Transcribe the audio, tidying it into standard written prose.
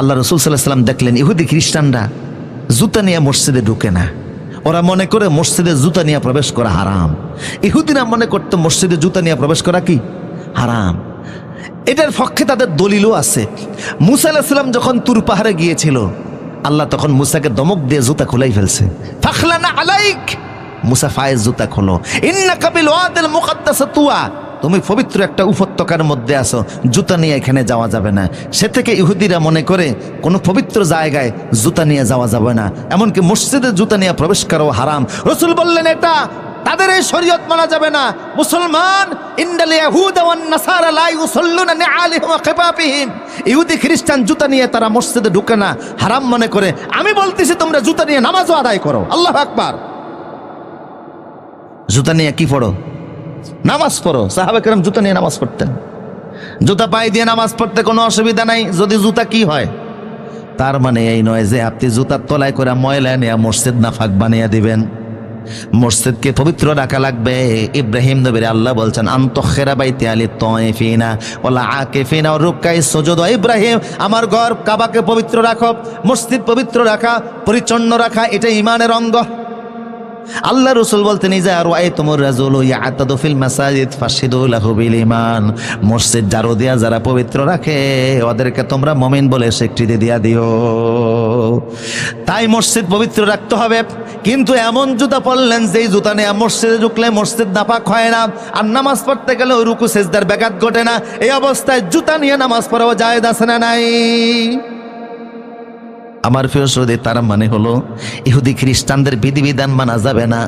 আল্লাহ রাসূল সাল্লাল্লাহু আলাইহি ওয়াসাল্লাম দেখলেন ইহুদি খ্রিস্টানরা জুতা নিয়ে মসজিদে ঢুকে না। ওরা মনে করে মসজিদে জুতা নিয়ে প্রবেশ করা হারাম। ইহুদিরা মনে করতে মসজিদে জুতা নিয়ে প্রবেশ করা কি হারাম। এটার পক্ষে তাদের দলিলও আছে। মুসা আলাইহিস সালাম যখন তুর পাহাড়ে গিয়েছিল, আল্লাহ তখন মুসাকে দমক দিয়ে জুতা খুলাই ফেলছে। ফাখলানা আলাইক, মুসা ফায়েজ জুতা খোলো, ইন্নাকা বিল ওয়াদিল মুকাদ্দাস তুয়া, তুমি পবিত্র একটা উপত্যকার মধ্যে আছো, জুতা নিয়ে এখানে যাওয়া যাবে না। সে থেকে ইহুদিরা মনে করে কোনো পবিত্র জায়গায় জুতা নিয়ে যাওয়া যাবে না, এমনকি মসজিদে জুতা নিয়ে প্রবেশ করাও হারাম। রাসূল বললেন এটা তাদের এই শরীয়ত মানা যাবে না। মুসলমান ইন্নাল ইয়াহুদা ওয়ান নাসারা লা ইউসাল্লুনা নিআলিহিম ওয়া খিফাফিহিম, ইহুদি খ্রিস্টান জুতা নিয়ে তারা মসজিদে ঢুকে না, হারাম মনে করে। আমি বলতেছি তোমরা জুতা নিয়ে নামাজও আদায় করো। আল্লাহু আকবার। জুতা নিয়ে কি পড়ো? নামাজ পড়ো। সাহাবা কেরাম জুতা নিয়ে নামাজ পড়তেন। জুতা পায়ে দিয়ে নামাজ পড়তে কোনো অসুবিধা নাই, যদি জুতা কি হয়। তার মানে এই নয় যে আপনি জুতার তলায় করে ময়লা নিয়ে মসজিদ নাফাক বানিয়ে দিবেন। মসজিদকে পবিত্র রাখা লাগবে। ইব্রাহিম নবীর আল্লাহ বলছেন আনতাখিরা বাইতি আলিত তাইফিনা ওয়াল আকিফিনা ওয়া রুকআই সুজুদ। ইব্রাহিম, আমার ঘর কাবাকে পবিত্র রাখো, মসজিদ পবিত্র রাখা, পরিচ্ছন্ন রাখা, এটা ঈমানের অঙ্গ। আল্লাহ রাসূল বলতেন ইজা রাআইতুমুর রাজুলু ইয়াতাদু ফিল মাসাজিদ ফাশহিদু লাহু বিল ঈমান, মসজিদ ঝাড়ু দিয়া যারা পবিত্র রাখে ওদেরকে তোমরা মুমিন বলে স্বীকৃতি দিয়া দিও। তাই মসজিদ পবিত্র রাখতে হবে, কিন্তু এমন জুতা পরলেন যেই জুতা নিয়ে মসজিদে ঢুকলে মসজিদ নাপাক হয় না, আর নামাজ পড়তে গেলে ওই রুকু সিজদার ব্যাঘাত ঘটে না। এই অবস্থায় জুতা নিয়ে নামাজ পড়াও জায়েজ আছে না নাই? আমার প্রিয় সহোদর, তার মানে হলো ইহুদি খ্রিস্টানদের বিধিবিধান মানা যাবে না।